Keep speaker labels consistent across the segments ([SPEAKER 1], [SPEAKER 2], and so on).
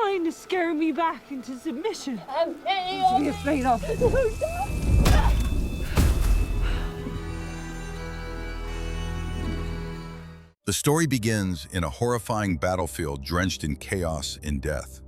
[SPEAKER 1] trying to scare me back into submission. What to be afraid of.
[SPEAKER 2] The story begins in a horrifying battlefield drenched in chaos and death.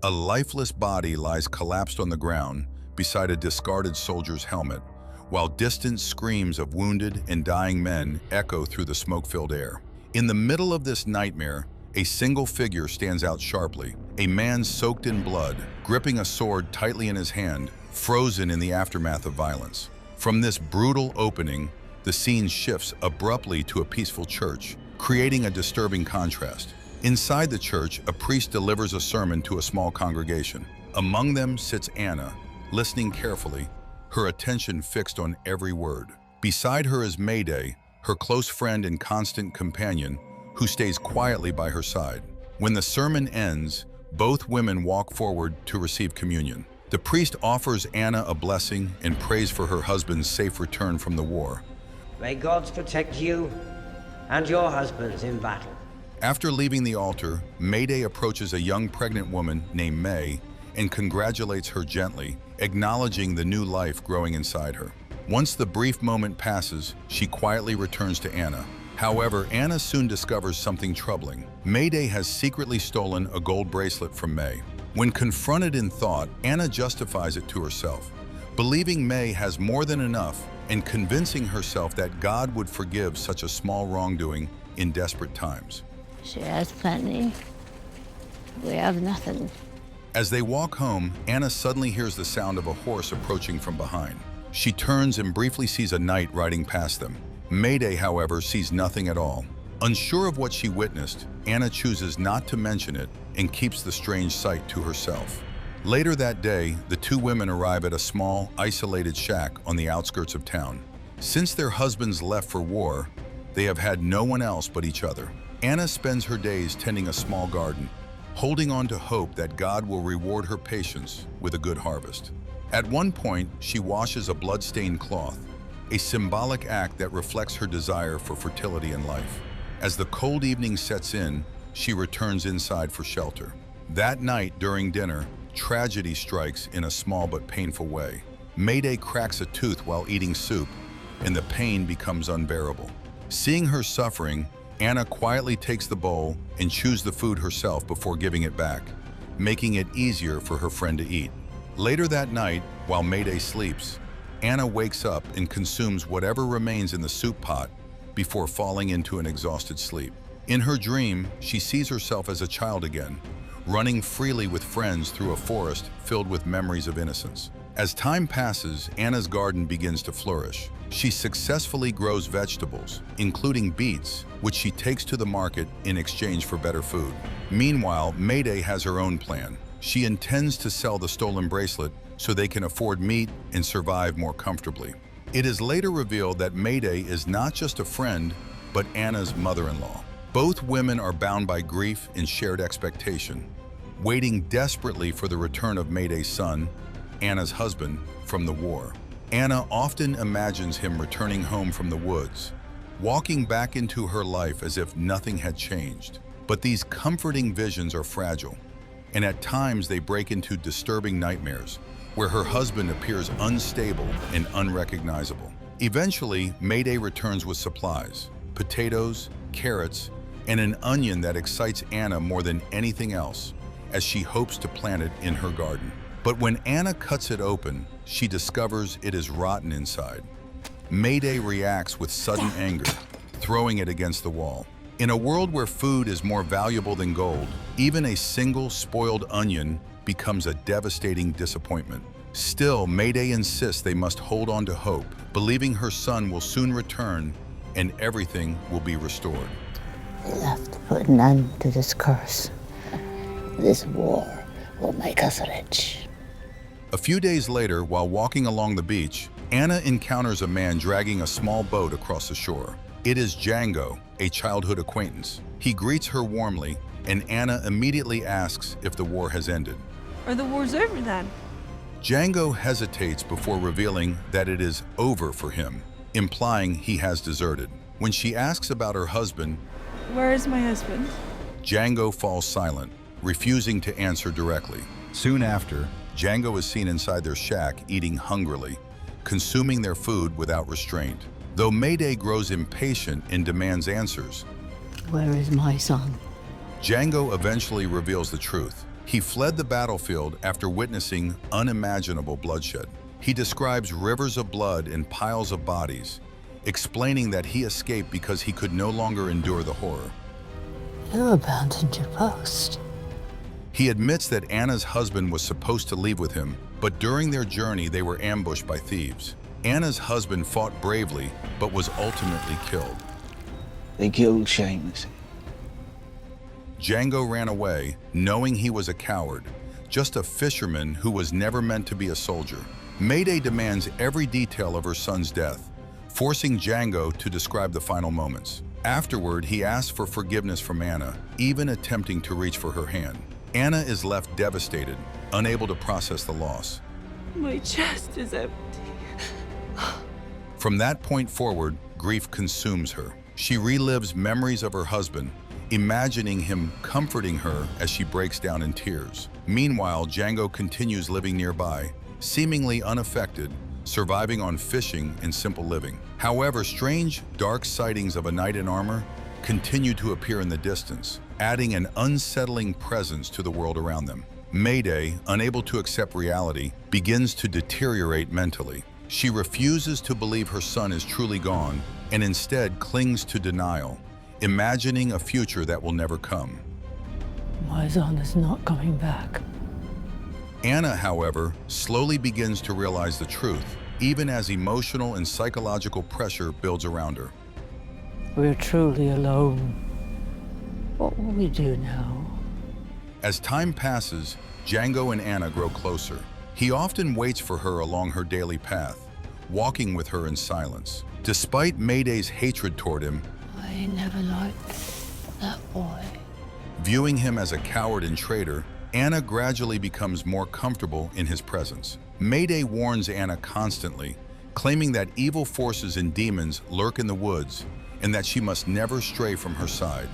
[SPEAKER 2] A lifeless body lies collapsed on the ground beside a discarded soldier's helmet, while distant screams of wounded and dying men echo through the smoke-filled air. In the middle of this nightmare, a single figure stands out sharply, a man soaked in blood, gripping a sword tightly in his hand, frozen in the aftermath of violence. From this brutal opening, the scene shifts abruptly to a peaceful church, creating a disturbing contrast. Inside the church, a priest delivers a sermon to a small congregation. Among them sits Anna, listening carefully, her attention fixed on every word. Beside her is Mayday, her close friend and constant companion, who stays quietly by her side. When the sermon ends, both women walk forward to receive communion. The priest offers Anna a blessing and prays for her husband's safe return from the war.
[SPEAKER 3] May God protect you and your husbands in battle.
[SPEAKER 2] After leaving the altar, Mayday approaches a young pregnant woman named May and congratulates her gently, acknowledging the new life growing inside her. Once the brief moment passes, she quietly returns to Anna. However, Anna soon discovers something troubling. Mayday has secretly stolen a gold bracelet from May. When confronted in thought, Anna justifies it to herself, believing May has more than enough and convincing herself that God would forgive such a small wrongdoing in desperate times.
[SPEAKER 4] She has plenty. We have nothing.
[SPEAKER 2] As they walk home, Anna suddenly hears the sound of a horse approaching from behind. She turns and briefly sees a knight riding past them. Mayday, however, sees nothing at all. Unsure of what she witnessed, Anna chooses not to mention it and keeps the strange sight to herself. Later that day, the two women arrive at a small, isolated shack on the outskirts of town. Since their husbands left for war, they have had no one else but each other. Anna spends her days tending a small garden, holding on to hope that God will reward her patience with a good harvest. At one point, she washes a blood-stained cloth, a symbolic act that reflects her desire for fertility in life. As the cold evening sets in, she returns inside for shelter. That night, during dinner, tragedy strikes in a small but painful way. Mayday cracks a tooth while eating soup, and the pain becomes unbearable. Seeing her suffering, Anna quietly takes the bowl and chews the food herself before giving it back, making it easier for her friend to eat. Later that night, while Mayday sleeps, Anna wakes up and consumes whatever remains in the soup pot before falling into an exhausted sleep. In her dream, she sees herself as a child again, running freely with friends through a forest filled with memories of innocence. As time passes, Anna's garden begins to flourish. She successfully grows vegetables, including beets, which she takes to the market in exchange for better food. Meanwhile, Mayday has her own plan. She intends to sell the stolen bracelet so they can afford meat and survive more comfortably. It is later revealed that Mayday is not just a friend, but Anna's mother-in-law. Both women are bound by grief and shared expectation, waiting desperately for the return of Mayday's son, Anna's husband, from the war. Anna often imagines him returning home from the woods, walking back into her life as if nothing had changed. But these comforting visions are fragile, and at times they break into disturbing nightmares, where her husband appears unstable and unrecognizable. Eventually, Mayday returns with supplies, potatoes, carrots, and an onion that excites Anna more than anything else, as she hopes to plant it in her garden. But when Anna cuts it open, she discovers it is rotten inside. Mayday reacts with sudden anger, throwing it against the wall. In a world where food is more valuable than gold, even a single spoiled onion becomes a devastating disappointment. Still, Mayday insists they must hold on to hope, believing her son will soon return and everything will be restored.
[SPEAKER 4] We have to put an end to this curse. This war will make us rich.
[SPEAKER 2] A few days later, while walking along the beach, Anna encounters a man dragging a small boat across the shore. It is Django, a childhood acquaintance. He greets her warmly, and Anna immediately asks if the war has ended.
[SPEAKER 1] Are the wars over then?
[SPEAKER 2] Django hesitates before revealing that it is over for him, implying he has deserted. When she asks about her husband,
[SPEAKER 1] Where is my husband?
[SPEAKER 2] Django falls silent, refusing to answer directly. Soon after, Django is seen inside their shack eating hungrily, consuming their food without restraint. Though Mayday grows impatient and demands answers,
[SPEAKER 4] Where is my son?
[SPEAKER 2] Django eventually reveals the truth. He fled the battlefield after witnessing unimaginable bloodshed. He describes rivers of blood and piles of bodies, explaining that he escaped because he could no longer endure the horror.
[SPEAKER 4] You abandoned your post.
[SPEAKER 2] He admits that Anna's husband was supposed to leave with him, but during their journey they were ambushed by thieves. Anna's husband fought bravely, but was ultimately killed.
[SPEAKER 5] They killed shamelessly.
[SPEAKER 2] Django ran away, knowing he was a coward, just a fisherman who was never meant to be a soldier. Mayday demands every detail of her son's death, forcing Django to describe the final moments. Afterward, he asks for forgiveness from Anna, even attempting to reach for her hand. Anna is left devastated, unable to process the loss.
[SPEAKER 1] My chest is empty.
[SPEAKER 2] From that point forward, grief consumes her. She relives memories of her husband, imagining him comforting her as she breaks down in tears. Meanwhile, Django continues living nearby, seemingly unaffected, surviving on fishing and simple living. However, strange, dark sightings of a knight in armor continue to appear in the distance, adding an unsettling presence to the world around them. Mayday, unable to accept reality, begins to deteriorate mentally. She refuses to believe her son is truly gone and instead clings to denial, imagining a future that will never come.
[SPEAKER 4] My son is not coming back.
[SPEAKER 2] Anna, however, slowly begins to realize the truth, even as emotional and psychological pressure builds around her.
[SPEAKER 4] We're truly alone. What will we do now?
[SPEAKER 2] As time passes, Django and Anna grow closer. He often waits for her along her daily path, walking with her in silence. Despite Mayday's hatred toward him,
[SPEAKER 4] I never liked that boy.
[SPEAKER 2] viewing him as a coward and traitor, Anna gradually becomes more comfortable in his presence. Mayday warns Anna constantly, claiming that evil forces and demons lurk in the woods and that she must never stray from her side.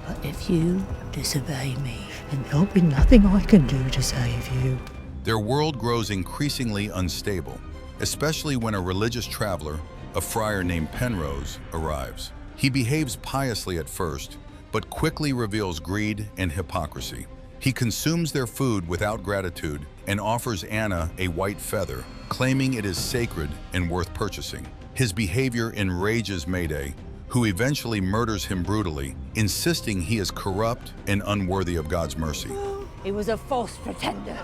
[SPEAKER 4] But if you disobey me, then there'll be nothing I can do to save you.
[SPEAKER 2] Their world grows increasingly unstable, especially when a religious traveler, a friar named Penrose, arrives. He behaves piously at first, but quickly reveals greed and hypocrisy. He consumes their food without gratitude and offers Anna a white feather, claiming it is sacred and worth purchasing. His behavior enrages Mayday, who eventually murders him brutally, insisting he is corrupt and unworthy of God's mercy.
[SPEAKER 4] He was a false pretender.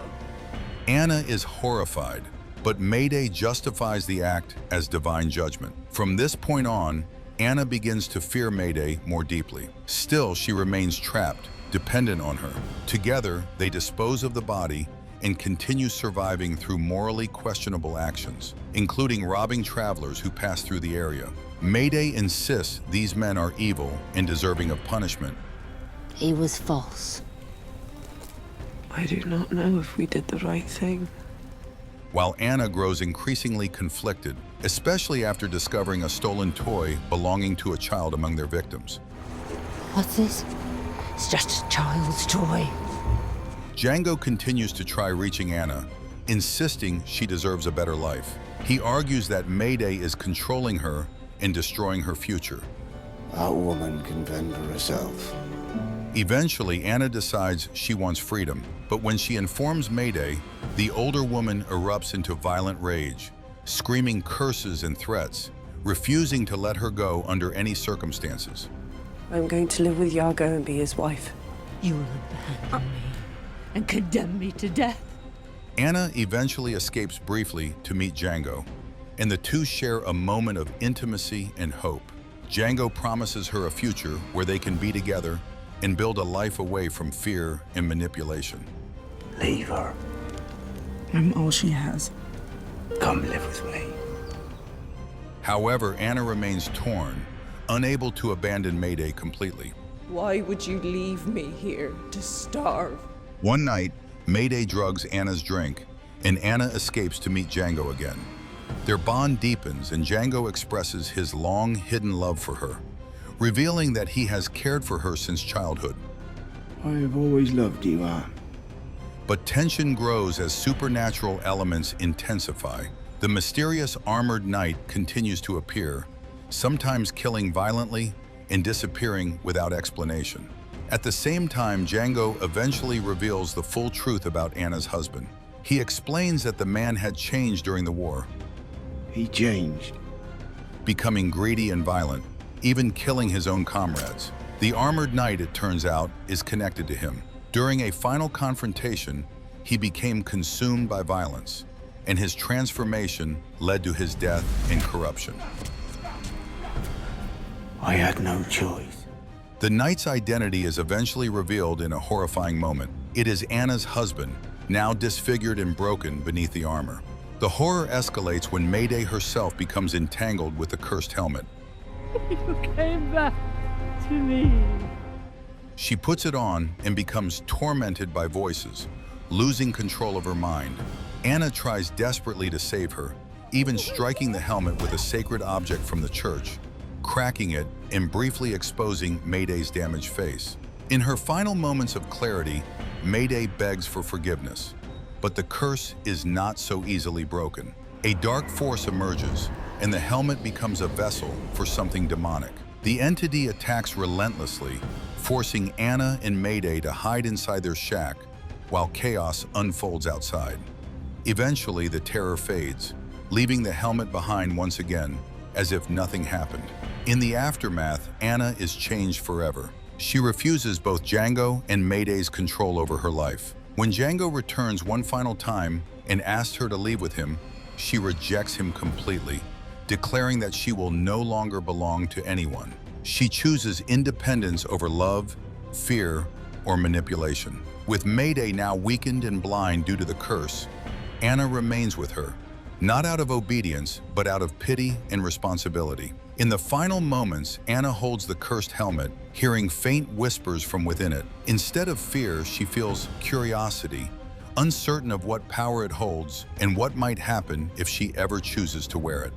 [SPEAKER 2] Anna is horrified, but Mayday justifies the act as divine judgment. From this point on, Anna begins to fear Mayday more deeply. Still, she remains trapped, dependent on her. Together, they dispose of the body and continue surviving through morally questionable actions, including robbing travelers who pass through the area. Mayday insists these men are evil and deserving of punishment.
[SPEAKER 4] He was false.
[SPEAKER 1] I do not know if we did the right thing.
[SPEAKER 2] While Anna grows increasingly conflicted, especially after discovering a stolen toy belonging to a child among their victims.
[SPEAKER 4] What's this? It's just a child's toy.
[SPEAKER 2] Django continues to try reaching Anna, insisting she deserves a better life. He argues that Mayday is controlling her and destroying her future.
[SPEAKER 5] That woman can fend for herself.
[SPEAKER 2] Eventually, Anna decides she wants freedom, but when she informs Mayday, the older woman erupts into violent rage, screaming curses and threats, refusing to let her go under any circumstances.
[SPEAKER 1] I'm going to live with Yago and be his wife.
[SPEAKER 4] You will abandon me and condemn me to death.
[SPEAKER 2] Anna eventually escapes briefly to meet Django, and the two share a moment of intimacy and hope. Django promises her a future where they can be together and build a life away from fear and manipulation.
[SPEAKER 5] Leave her.
[SPEAKER 1] I'm all she has.
[SPEAKER 5] Come live with me.
[SPEAKER 2] However, Anna remains torn, unable to abandon Mayday completely.
[SPEAKER 1] Why would you leave me here to starve?
[SPEAKER 2] One night, Mayday drugs Anna's drink, and Anna escapes to meet Django again. Their bond deepens, and Django expresses his long-hidden love for her, revealing that he has cared for her since childhood.
[SPEAKER 5] I have always loved you, Anne.
[SPEAKER 2] But tension grows as supernatural elements intensify. The mysterious armored knight continues to appear, sometimes killing violently and disappearing without explanation. At the same time, Django eventually reveals the full truth about Anna's husband. He explains that the man had changed during the war,
[SPEAKER 5] He changed.
[SPEAKER 2] becoming greedy and violent, even killing his own comrades. The armored knight, it turns out, is connected to him. During a final confrontation, he became consumed by violence, and his transformation led to his death and corruption.
[SPEAKER 5] I had no choice.
[SPEAKER 2] The knight's identity is eventually revealed in a horrifying moment. It is Anna's husband, now disfigured and broken beneath the armor. The horror escalates when Mayday herself becomes entangled with the cursed helmet.
[SPEAKER 1] You came back to me.
[SPEAKER 2] She puts it on and becomes tormented by voices, losing control of her mind. Anna tries desperately to save her, even striking the helmet with a sacred object from the church, cracking it and briefly exposing Mayday's damaged face. In her final moments of clarity, Mayday begs for forgiveness, but the curse is not so easily broken. A dark force emerges, and the helmet becomes a vessel for something demonic. The entity attacks relentlessly, forcing Anna and Mayday to hide inside their shack while chaos unfolds outside. Eventually, the terror fades, leaving the helmet behind once again, as if nothing happened. In the aftermath, Anna is changed forever. She refuses both Django and Mayday's control over her life. When Django returns one final time and asks her to leave with him, she rejects him completely, declaring that she will no longer belong to anyone. She chooses independence over love, fear, or manipulation. With Mayday now weakened and blind due to the curse, Anna remains with her, not out of obedience, but out of pity and responsibility. In the final moments, Anna holds the cursed helmet, hearing faint whispers from within it. Instead of fear, she feels curiosity, uncertain of what power it holds and what might happen if she ever chooses to wear it.